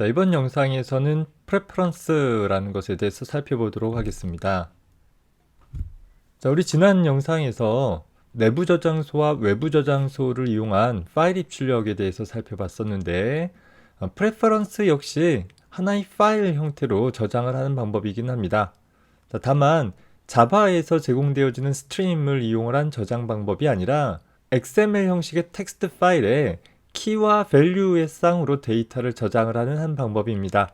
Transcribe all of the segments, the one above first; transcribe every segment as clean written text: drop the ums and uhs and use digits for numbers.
자, 이번 영상에서는 프레퍼런스라는 것에 대해서 살펴보도록 하겠습니다. 자, 우리 지난 영상에서 내부 저장소와 외부 저장소를 이용한 파일 입출력에 대해서 살펴봤었는데, 프레퍼런스 역시 하나의 파일 형태로 저장을 하는 방법이긴 합니다. 자, 다만 자바에서 제공되어지는 스트림을 이용한 저장 방법이 아니라 XML 형식의 텍스트 파일에 키와 밸류의 쌍으로 데이터를 저장을 하는 한 방법입니다.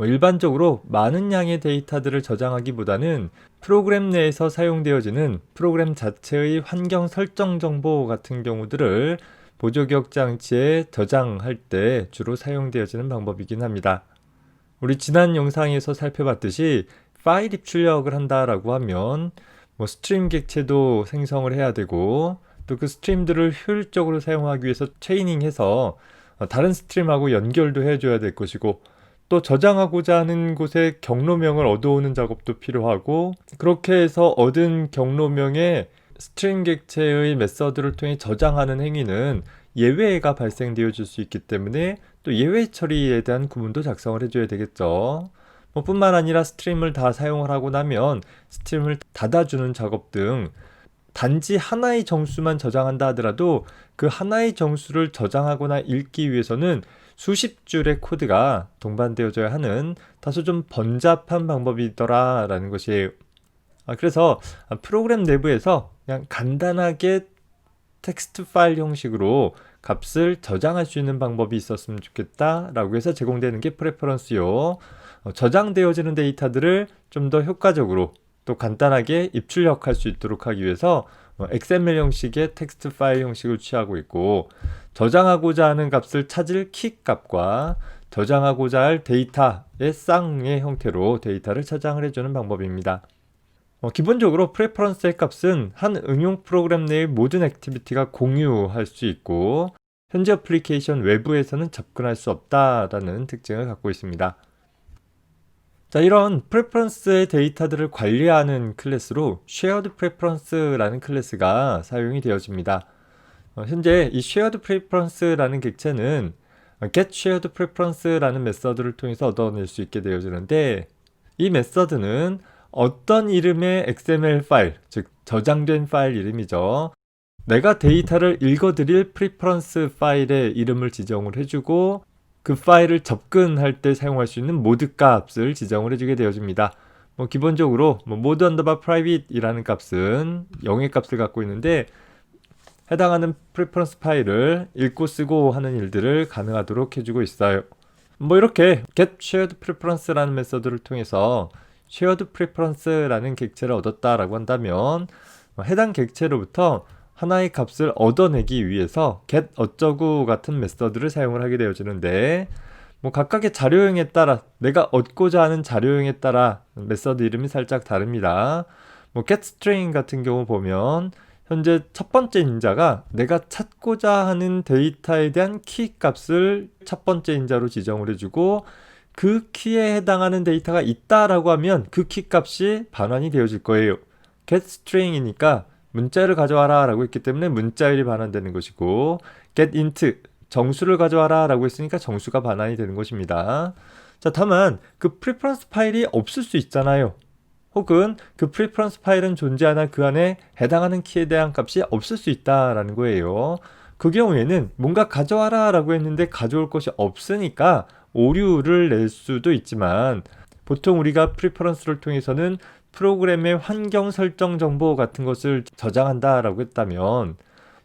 일반적으로 많은 양의 데이터들을 저장하기보다는 프로그램 내에서 사용되어지는 프로그램 자체의 환경 설정 정보 같은 경우들을 보조기억 장치에 저장할 때 주로 사용되어지는 방법이긴 합니다. 우리 지난 영상에서 살펴봤듯이 파일 입출력을 한다라고 하면 스트림 객체도 생성을 해야 되고, 또 그 스트림들을 효율적으로 사용하기 위해서 체이닝해서 다른 스트림하고 연결도 해줘야 될 것이고, 또 저장하고자 하는 곳에 경로명을 얻어오는 작업도 필요하고, 그렇게 해서 얻은 경로명에 스트림 객체의 메서드를 통해 저장하는 행위는 예외가 발생되어 줄 수 있기 때문에 또 예외 처리에 대한 구문도 작성을 해줘야 되겠죠. 뿐만 아니라 스트림을 다 사용을 하고 나면 스트림을 닫아주는 작업 등 단지 하나의 정수만 저장한다 하더라도 그 하나의 정수를 저장하거나 읽기 위해서는 수십 줄의 코드가 동반되어져야 하는 다소 좀 번잡한 방법이더라 라는 것이에요. 그래서 프로그램 내부에서 그냥 간단하게 텍스트 파일 형식으로 값을 저장할 수 있는 방법이 있었으면 좋겠다 라고 해서 제공되는 게 프레퍼런스요. 저장되어지는 데이터들을 좀 더 효과적으로 또 간단하게 입출력할 수 있도록 하기 위해서 XML 형식의 텍스트 파일 형식을 취하고 있고, 저장하고자 하는 값을 찾을 키 값과 저장하고자 할 데이터의 쌍의 형태로 데이터를 저장을 해주는 방법입니다. 기본적으로 프레퍼런스의 값은 한 응용 프로그램 내의 모든 액티비티가 공유할 수 있고, 현재 애플리케이션 외부에서는 접근할 수 없다라는 특징을 갖고 있습니다. 자, 이런 프레퍼런스의 데이터들을 관리하는 클래스로 shared preference라는 클래스가 사용이 되어집니다. 현재 이 shared preference라는 객체는 get shared preference라는 메서드를 통해서 얻어낼 수 있게 되어지는데, 이 메서드는 어떤 이름의 XML 파일, 즉 저장된 파일 이름이죠. 내가 데이터를 읽어드릴 preference 파일의 이름을 지정을 해주고, 그 파일을 접근할 때 사용할 수 있는 모드 값을 지정을 해주게 되어집니다. 기본적으로 mode underbar private 이라는 값은 0의 값을 갖고 있는데, 해당하는 preference 파일을 읽고 쓰고 하는 일들을 가능하도록 해주고 있어요. 이렇게 get shared preference라는 메서드를 통해서 shared preference라는 객체를 얻었다라고 한다면, 해당 객체로부터 하나의 값을 얻어내기 위해서 get 어쩌구 같은 메서드를 사용을 하게 되어지는데, 각각의 자료형에 따라, 내가 얻고자 하는 자료형에 따라 메서드 이름이 살짝 다릅니다. get string 같은 경우 보면 현재 첫 번째 인자가 내가 찾고자 하는 데이터에 대한 키 값을 첫 번째 인자로 지정을 해주고, 그 키에 해당하는 데이터가 있다라고 하면 그 키 값이 반환이 되어질 거예요. get string이니까 문자열을 가져와라 라고 했기 때문에 문자열이 반환되는 것이고, get int 정수를 가져와라 라고 했으니까 정수가 반환이 되는 것입니다. 자, 다만 그 preference 파일이 없을 수 있잖아요. 혹은 그 preference 파일은 존재하나 그 안에 해당하는 키에 대한 값이 없을 수 있다라는 거예요. 그 경우에는 뭔가 가져와라 라고 했는데 가져올 것이 없으니까 오류를 낼 수도 있지만, 보통 우리가 preference를 통해서는 프로그램의 환경 설정 정보 같은 것을 저장한다라고 했다면,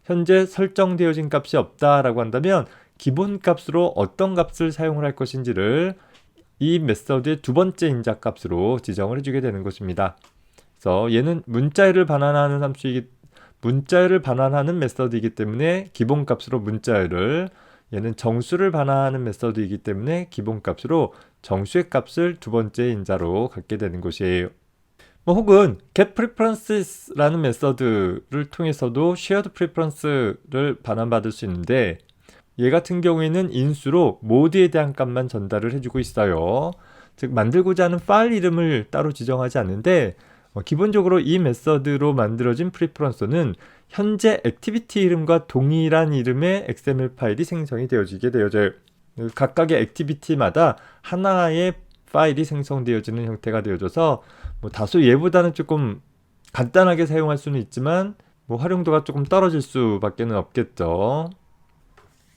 현재 설정되어진 값이 없다라고 한다면 기본 값으로 어떤 값을 사용을 할 것인지를 이 메서드의 두 번째 인자 값으로 지정을 해주게 되는 것입니다. 그래서 얘는 문자열을 반환하는 메서드이기 때문에 기본 값으로 문자열을, 얘는 정수를 반환하는 메서드이기 때문에 기본 값으로 정수의 값을 두 번째 인자로 갖게 되는 것이에요. 혹은 get preferences라는 메서드를 통해서도 shared preference를 반환받을 수 있는데, 얘 같은 경우에는 인수로 모드에 대한 값만 전달을 해주고 있어요. 즉 만들고자 하는 파일 이름을 따로 지정하지 않는데, 기본적으로 이 메서드로 만들어진 preference는 현재 액티비티 이름과 동일한 이름의 XML 파일이 생성이 되어지게 되어져요. 각각의 액티비티마다 하나의 파일이 생성되어지는 형태가 되어져서 뭐 다소 얘보다는 조금 간단하게 사용할 수는 있지만 뭐 활용도가 조금 떨어질 수밖에 없겠죠.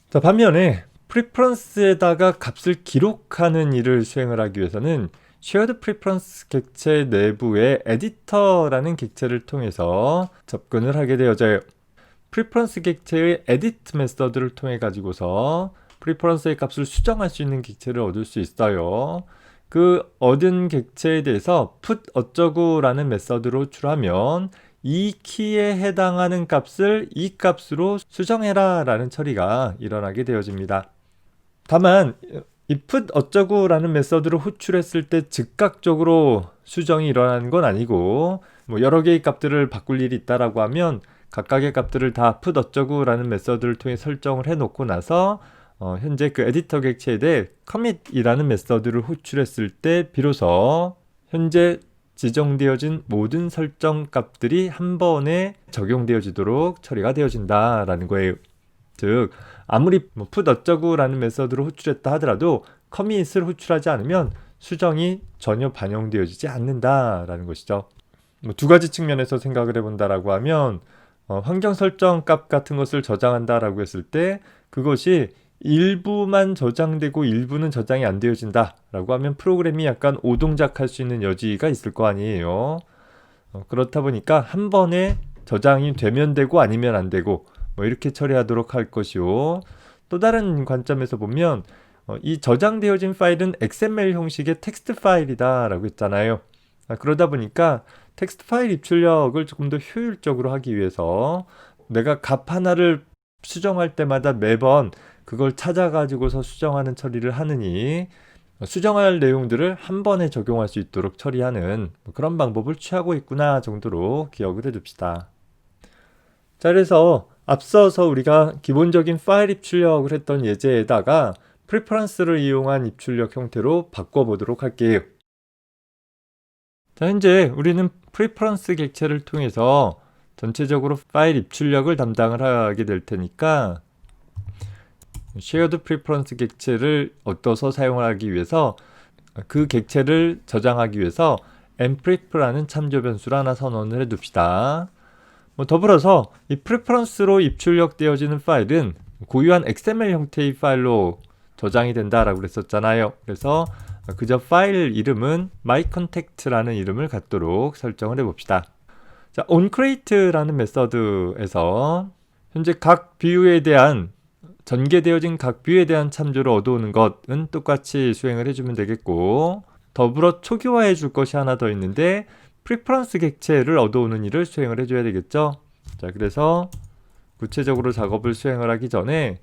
자, 반면에 프리퍼런스에다가 값을 기록하는 일을 수행을 하기 위해서는 Shared Preference 객체 내부의 에디터라는 객체를 통해서 접근을 하게 되어져요. 프리퍼런스 객체의 edit 메서드를 통해 가지고서 프리퍼런스의 값을 수정할 수 있는 객체를 얻을 수 있어요. 그 얻은 객체에 대해서 put 어쩌구라는 메서드로 호출하면 이 키에 해당하는 값을 이 값으로 수정해라 라는 처리가 일어나게 되어집니다. 다만 이 put 어쩌구라는 메서드를 호출했을 때 즉각적으로 수정이 일어나는 건 아니고 뭐 여러 개의 값들을 바꿀 일이 있다라고 하면 각각의 값들을 다 put 어쩌구라는 메서드를 통해 설정을 해놓고 나서 현재 그 에디터 객체에 대해 commit이라는 메서드를 호출했을 때 비로소 현재 지정되어진 모든 설정 값들이 한 번에 적용되어지도록 처리가 되어진다라는 거예요. 즉 아무리 put 어쩌구라는 메서드를 호출했다 하더라도 commit을 호출하지 않으면 수정이 전혀 반영되어지지 않는다라는 것이죠. 두 가지 측면에서 생각을 해본다라고 하면 환경 설정 값 같은 것을 저장한다라고 했을 때 그것이 일부만 저장되고 일부는 저장이 안 되어진다 라고 하면 프로그램이 약간 오동작할 수 있는 여지가 있을 거 아니에요. 그렇다 보니까 한 번에 저장이 되면 되고 아니면 안 되고 뭐 이렇게 처리하도록 할 것이요. 또 다른 관점에서 보면 이 저장되어진 파일은 XML 형식의 텍스트 파일이다 라고 했잖아요. 그러다 보니까 텍스트 파일 입출력을 조금 더 효율적으로 하기 위해서 내가 값 하나를 수정할 때마다 매번 그걸 찾아가지고서 수정하는 처리를 하느니 수정할 내용들을 한 번에 적용할 수 있도록 처리하는 그런 방법을 취하고 있구나 정도로 기억을 해둡시다. 자, 그래서 앞서서 우리가 기본적인 파일 입출력을 했던 예제에다가 프리퍼런스를 이용한 입출력 형태로 바꿔보도록 할게요. 자, 현재 우리는 프리퍼런스 객체를 통해서 전체적으로 파일 입출력을 담당을 하게 될 테니까 Shared Preference 객체를 얻어서 사용하기 위해서 그 객체를 저장하기 위해서 mpref라는 참조 변수를 하나 선언을 해둡시다. 더불어서 이 preference로 입출력되어지는 파일은 고유한 XML 형태의 파일로 저장이 된다라고 그랬었잖아요. 그래서 그저 파일 이름은 mycontact라는 이름을 갖도록 설정을 해봅시다. 자, onCreate라는 메서드에서 현재 각 뷰에 대한 전개되어진 각 뷰에 대한 참조를 얻어오는 것은 똑같이 수행을 해주면 되겠고 더불어 초기화해 줄 것이 하나 더 있는데 프리퍼런스 객체를 얻어오는 일을 수행을 해줘야 되겠죠. 자, 그래서 구체적으로 작업을 수행을 하기 전에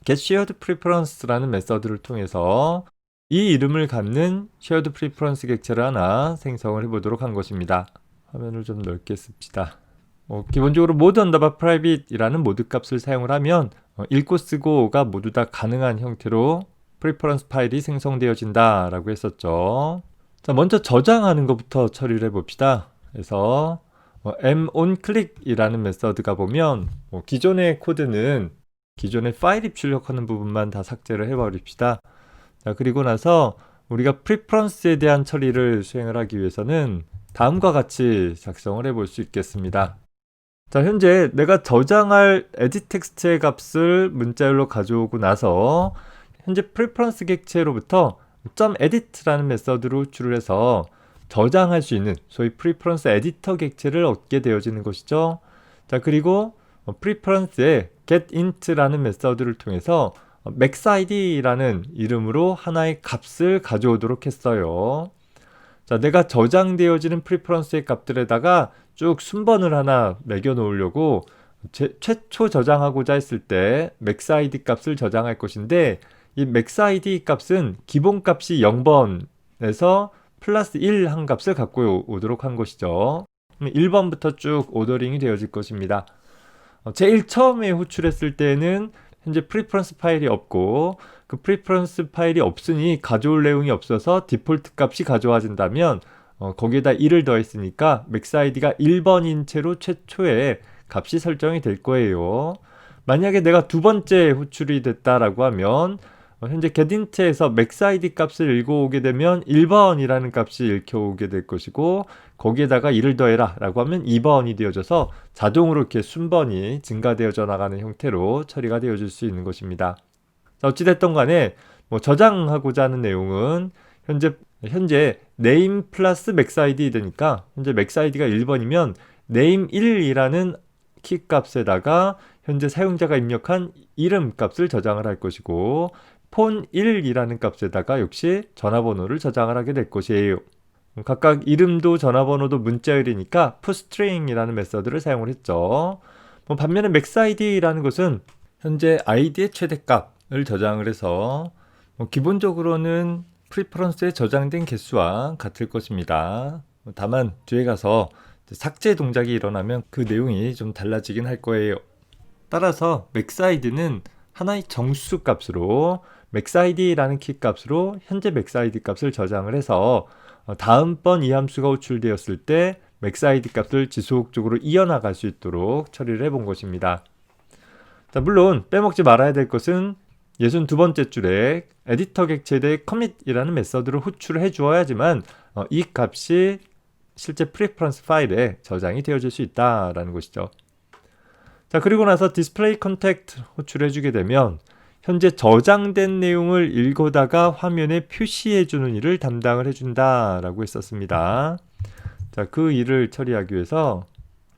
getSharedPreference라는 메서드를 통해서 이 이름을 갖는 shared preference 객체를 하나 생성을 해보도록 한 것입니다. 화면을 좀 넓게 씁시다. 기본적으로 mode underbar private이라는 모드 값을 사용을 하면 읽고 쓰고가 모두 다 가능한 형태로 preference 파일이 생성되어진다 라고 했었죠. 자, 먼저 저장하는 것부터 처리를 해봅시다. 그래서 monClick이라는 메서드가 보면 기존의 코드는 기존의 파일 입출력하는 부분만 다 삭제를 해버립시다. 자, 그리고 나서 우리가 preference에 대한 처리를 수행을 하기 위해서는 다음과 같이 작성을 해볼 수 있겠습니다. 자, 현재 내가 저장할 edit 텍스트의 값을 문자열로 가져오고 나서 현재 preference 객체로부터 .edit라는 메서드로 호출을 해서 저장할 수 있는 소위 preference 에디터 객체를 얻게 되어지는 것이죠. 자, 그리고 preference에 getInt라는 메서드를 통해서 maxid라는 이름으로 하나의 값을 가져오도록 했어요. 자, 내가 저장되어지는 preference의 값들에다가 쭉 순번을 하나 매겨 놓으려고 최초 저장하고자 했을 때 maxid 값을 저장할 것인데 이 maxid 값은 기본 값이 0번에서 플러스 1 한 값을 갖고 오도록 한 것이죠. 1번부터 쭉 오더링이 되어질 것입니다. 제일 처음에 호출했을 때는 현재 프리퍼런스 파일이 없고 그 프리퍼런스 파일이 없으니 가져올 내용이 없어서 디폴트 값이 가져와진다면 거기에다 1을 더했으니까 maxid가 1번인 채로 최초에 값이 설정이 될 거예요. 만약에 내가 두 번째 호출이 됐다라고 하면 현재 getInt에서 maxid 값을 읽어오게 되면 1번이라는 값이 읽혀오게 될 것이고 거기에다가 1을 더해라 라고 하면 2번이 되어져서 자동으로 이렇게 순번이 증가되어져 나가는 형태로 처리가 되어질 수 있는 것입니다. 자, 어찌됐든 간에 저장하고자 하는 내용은 현재 name 플러스 maxid 되니까 현재 maxid가 1번이면 name1이라는 키 값에다가 현재 사용자가 입력한 이름 값을 저장을 할 것이고 phone1이라는 값에다가 역시 전화번호를 저장을 하게 될 것이에요. 각각 이름도 전화번호도 문자열이니까 toString이라는 메서드를 사용을 했죠. 반면에 maxid라는 것은 현재 id의 최대값을 저장을 해서 기본적으로는 프리퍼런스에 저장된 개수와 같을 것입니다. 다만 뒤에 가서 삭제 동작이 일어나면 그 내용이 좀 달라지긴 할 거예요. 따라서 maxid는 하나의 정수 값으로 maxid라는 키 값으로 현재 maxid 값을 저장을 해서 다음번 이 함수가 호출되었을 때 maxid 값을 지속적으로 이어나갈 수 있도록 처리를 해본 것입니다. 자, 물론 빼먹지 말아야 될 것은 62번째 줄에 에디터 객체에 commit이라는 메서드를 호출을 해 주어야지만 이 값이 실제 프리퍼런스 파일에 저장이 되어질 수 있다라는 것이죠. 자, 그리고 나서 display contact 호출해 주게 되면 현재 저장된 내용을 읽어다가 화면에 표시해 주는 일을 담당을 해준다 라고 했었습니다. 자, 그 일을 처리하기 위해서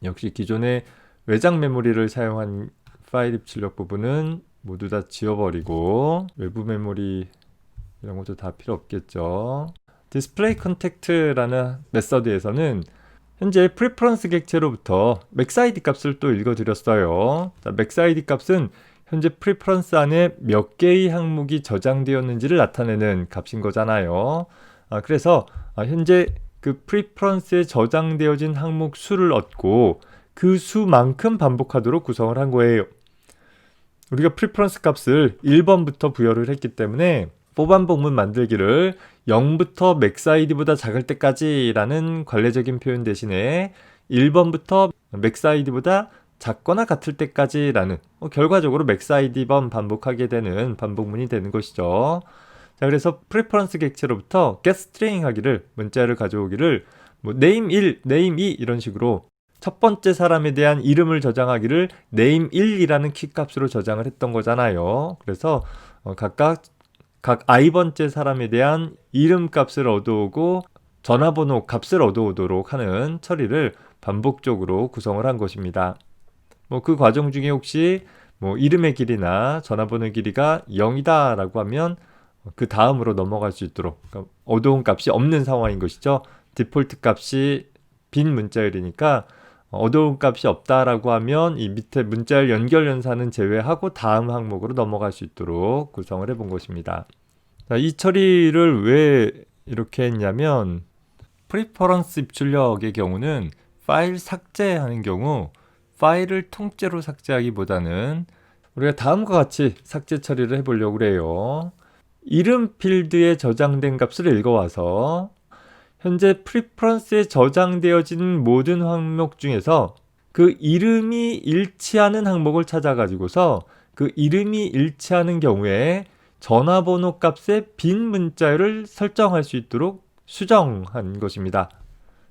역시 기존의 외장 메모리를 사용한 파일 입출력 부분은 모두 다 지워버리고 외부 메모리 이런 것도 다 필요 없겠죠. display contact라는 메서드에서는 현재 preference 객체로부터 maxid 값을 또 읽어드렸어요. 자, maxid 값은 현재 preference 안에 몇 개의 항목이 저장되었는지를 나타내는 값인 거잖아요. 그래서 현재 그 preference에 저장되어진 항목 수를 얻고 그 수만큼 반복하도록 구성을 한 거예요. 우리가 preference 값을 1번부터 부여를 했기 때문에 포반복문 만들기를 0부터 maxid보다 작을 때까지 라는 관례적인 표현 대신에 1번부터 maxid보다 작거나 같을 때까지 라는 결과적으로 maxid번 반복하게 되는 반복문이 되는 것이죠. 자, 그래서 preference 객체로부터 getString 하기를 문자를 가져오기를 name 1, name 2 이런 식으로 첫 번째 사람에 대한 이름을 저장하기를 name1이라는 키값으로 저장을 했던 거잖아요. 그래서 각 i번째 사람에 대한 이름 값을 얻어오고 전화번호 값을 얻어오도록 하는 처리를 반복적으로 구성을 한 것입니다. 그 과정 중에 혹시 이름의 길이나 전화번호 길이가 0이다 라고 하면 그 다음으로 넘어갈 수 있도록, 그러니까 얻어온 값이 없는 상황인 것이죠. 디폴트 값이 빈 문자열이니까 얻어온 값이 없다라고 하면 이 밑에 문자열 연결 연산은 제외하고 다음 항목으로 넘어갈 수 있도록 구성을 해본 것입니다. 자, 이 처리를 왜 이렇게 했냐면 프리퍼런스 입출력의 경우는 파일 삭제하는 경우 파일을 통째로 삭제하기보다는 우리가 다음과 같이 삭제 처리를 해보려고 그래요. 이름 필드에 저장된 값을 읽어와서 현재 프리퍼런스에 저장되어진 모든 항목 중에서 그 이름이 일치하는 항목을 찾아가지고서 그 이름이 일치하는 경우에 전화번호 값의 빈 문자열을 설정할 수 있도록 수정한 것입니다.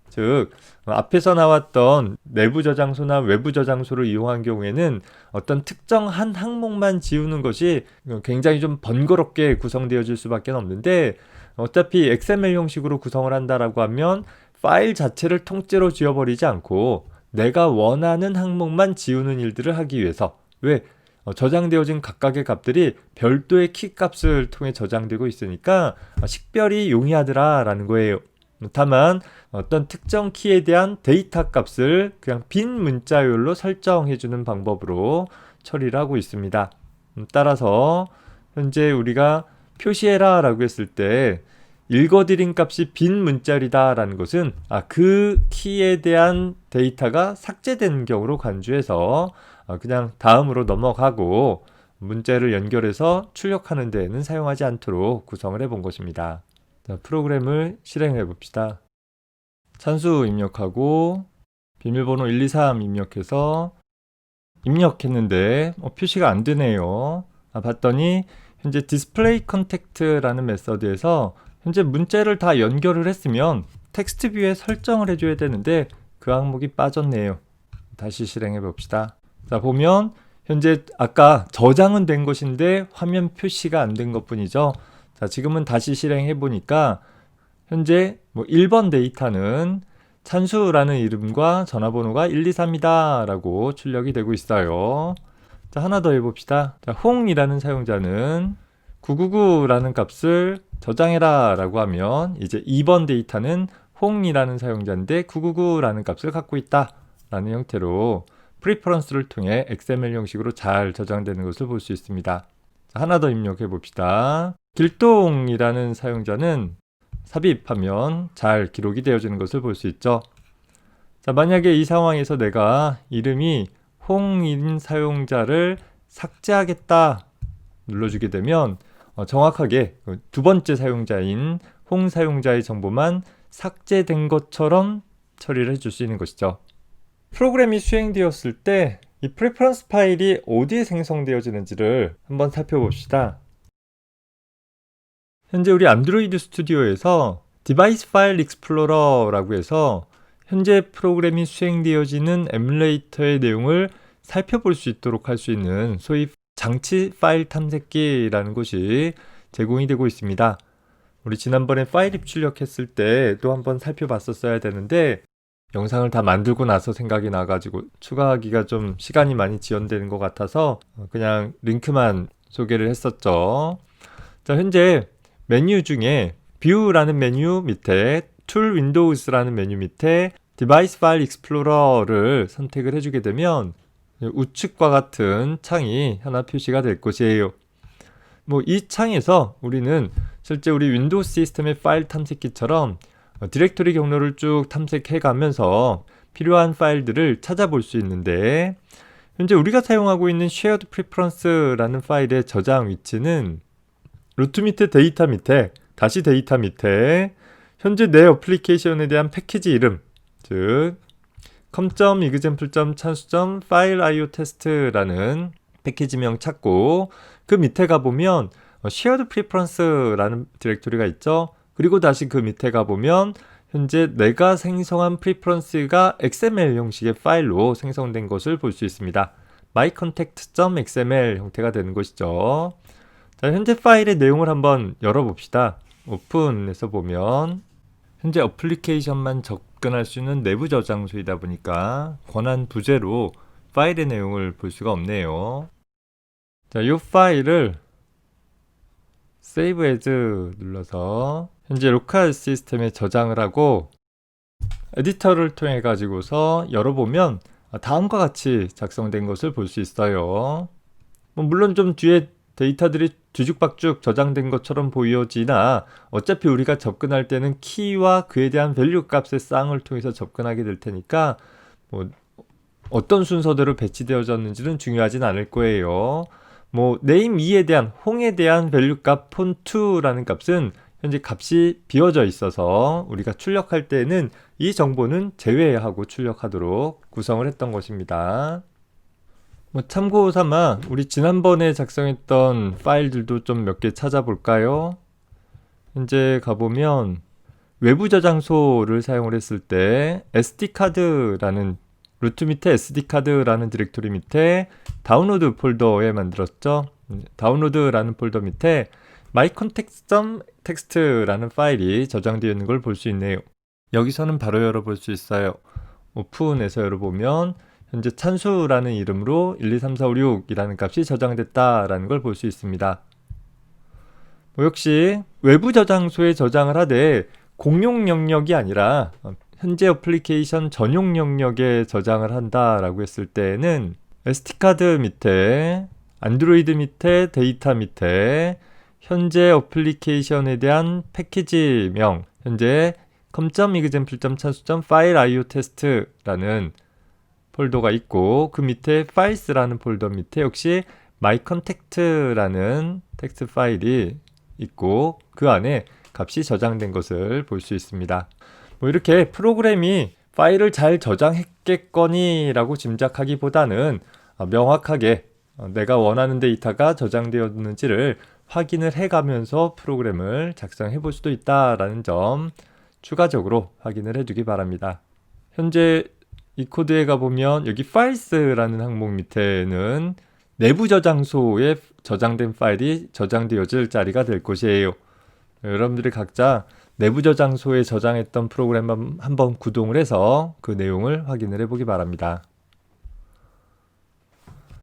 즉 앞에서 나왔던 내부 저장소나 외부 저장소를 이용한 경우에는 어떤 특정 한 항목만 지우는 것이 굉장히 좀 번거롭게 구성되어질 수밖에 없는데 어차피 XML 형식으로 구성을 한다라고 하면 파일 자체를 통째로 지워버리지 않고 내가 원하는 항목만 지우는 일들을 하기 위해서 왜 저장되어진 각각의 값들이 별도의 키 값을 통해 저장되고 있으니까 식별이 용이하더라 라는 거예요. 다만 어떤 특정 키에 대한 데이터 값을 그냥 빈 문자열로 설정해주는 방법으로 처리를 하고 있습니다. 따라서 현재 우리가 표시해라 라고 했을 때 읽어드린 값이 빈 문자열이다 라는 것은 그 키에 대한 데이터가 삭제된 경우로 간주해서 그냥 다음으로 넘어가고 문자를 연결해서 출력하는 데에는 사용하지 않도록 구성을 해본 것입니다. 자, 프로그램을 실행해 봅시다.参数입력하고 비밀번호 123 입력해서 입력했는데 표시가 안 되네요. 봤더니 현재 디스플레이 컨택트라는 메서드에서 현재 문자를 다 연결을 했으면 텍스트 뷰에 설정을 해줘야 되는데 그 항목이 빠졌네요. 다시 실행해 봅시다. 자, 보면 현재 아까 저장은 된 것인데 화면 표시가 안 된 것 뿐이죠. 자, 지금은 다시 실행해 보니까 현재 1번 데이터는 찬수라는 이름과 전화번호가 123이다 라고 출력이 되고 있어요. 자, 하나 더 해봅시다. 자, 홍이라는 사용자는 999라는 값을 저장해라 라고 하면 이제 2번 데이터는 홍이라는 사용자인데 999라는 값을 갖고 있다 라는 형태로 프리퍼런스를 통해 XML 형식으로 잘 저장되는 것을 볼 수 있습니다. 자, 하나 더 입력해 봅시다. 길동이라는 사용자는 삽입하면 잘 기록이 되어지는 것을 볼 수 있죠. 자, 만약에 이 상황에서 내가 이름이 홍인 사용자를 삭제하겠다 눌러주게 되면 정확하게 두 번째 사용자인 홍 사용자의 정보만 삭제된 것처럼 처리를 해줄 수 있는 것이죠. 프로그램이 수행되었을 때 이 프레퍼런스 파일이 어디에 생성되어지는지를 한번 살펴봅시다. 현재 우리 안드로이드 스튜디오에서 디바이스 파일 익스플로러라고 해서 현재 프로그램이 수행되어지는 에뮬레이터의 내용을 살펴볼 수 있도록 할 수 있는 소위 장치 파일 탐색기라는 것이 제공이 되고 있습니다. 우리 지난번에 파일 입출력했을 때도 한번 살펴봤었어야 되는데 영상을 다 만들고 나서 생각이 나가지고 추가하기가 좀 시간이 많이 지연되는 것 같아서 그냥 링크만 소개를 했었죠. 자, 현재 메뉴 중에 뷰라는 메뉴 밑에 툴 윈도우스라는 메뉴 밑에 디바이스 파일 익스플로러를 선택을 해주게 되면 우측과 같은 창이 하나 표시가 될 것이에요. 이 창에서 우리는 실제 우리 윈도우 시스템의 파일 탐색기처럼 디렉토리 경로를 쭉 탐색해 가면서 필요한 파일들을 찾아볼 수 있는데 현재 우리가 사용하고 있는 shared preference라는 파일의 저장 위치는 루트 밑에 데이터 밑에 다시 데이터 밑에 현재 내 어플리케이션에 대한 패키지 이름 즉 com.example.chansu.file.io.test라는 패키지명 찾고 그 밑에 가보면 shared preference라는 디렉토리가 있죠. 그리고 다시 그 밑에 가보면 현재 내가 생성한 프리퍼런스가 XML 형식의 파일로 생성된 것을 볼 수 있습니다. mycontact.xml 형태가 되는 것이죠. 자, 현재 파일의 내용을 한번 열어봅시다. 오픈해서 보면 현재 어플리케이션만 접근할 수 있는 내부 저장소이다 보니까 권한 부재로 파일의 내용을 볼 수가 없네요. 자, 이 파일을 Save as 눌러서 현재 로컬 시스템에 저장을 하고 에디터를 통해 가지고서 열어보면 다음과 같이 작성된 것을 볼 수 있어요. 물론 좀 뒤에 데이터들이 뒤죽박죽 저장된 것처럼 보여지나 어차피 우리가 접근할 때는 키와 그에 대한 밸류 값의 쌍을 통해서 접근하게 될 테니까 어떤 순서대로 배치되어졌는지는 중요하진 않을 거예요. name 2에 대한 홍에 대한 밸류 값 font2라는 값은 현재 값이 비워져 있어서 우리가 출력할 때는 이 정보는 제외하고 출력하도록 구성을 했던 것입니다. 참고 삼아 우리 지난번에 작성했던 파일들도 좀 몇 개 찾아볼까요? 현재 가보면 외부 저장소를 사용을 했을 때 SD카드라는 루트 밑에 SD카드라는 디렉토리 밑에 다운로드 폴더에 만들었죠. 다운로드라는 폴더 밑에 mycontext.txt라는 파일이 저장되어 있는 걸 볼 수 있네요. 여기서는 바로 열어볼 수 있어요. 오픈해서 열어보면 현재 찬수라는 이름으로 123456이라는 값이 저장됐다라는 걸 볼 수 있습니다. 역시 외부 저장소에 저장을 하되 공용 영역이 아니라 현재 어플리케이션 전용 영역에 저장을 한다라고 했을 때는 SD카드 밑에 안드로이드 밑에 데이터 밑에 현재 어플리케이션에 대한 패키지명 현재 com.example.chansu.file.io.test라는 폴더가 있고 그 밑에 files라는 폴더 밑에 역시 mycontact라는 텍스트 파일이 있고 그 안에 값이 저장된 것을 볼 수 있습니다. 이렇게 프로그램이 파일을 잘 저장했겠거니 라고 짐작하기보다는 명확하게 내가 원하는 데이터가 저장되었는지를 확인을 해가면서 프로그램을 작성해 볼 수도 있다라는 점 추가적으로 확인을 해두기 바랍니다. 현재 이 코드에 가보면 여기 파일스라는 항목 밑에는 내부 저장소에 저장된 파일이 저장되어질 자리가 될 곳이에요. 여러분들이 각자 내부 저장소에 저장했던 프로그램 한번 구동을 해서 그 내용을 확인을 해보기 바랍니다.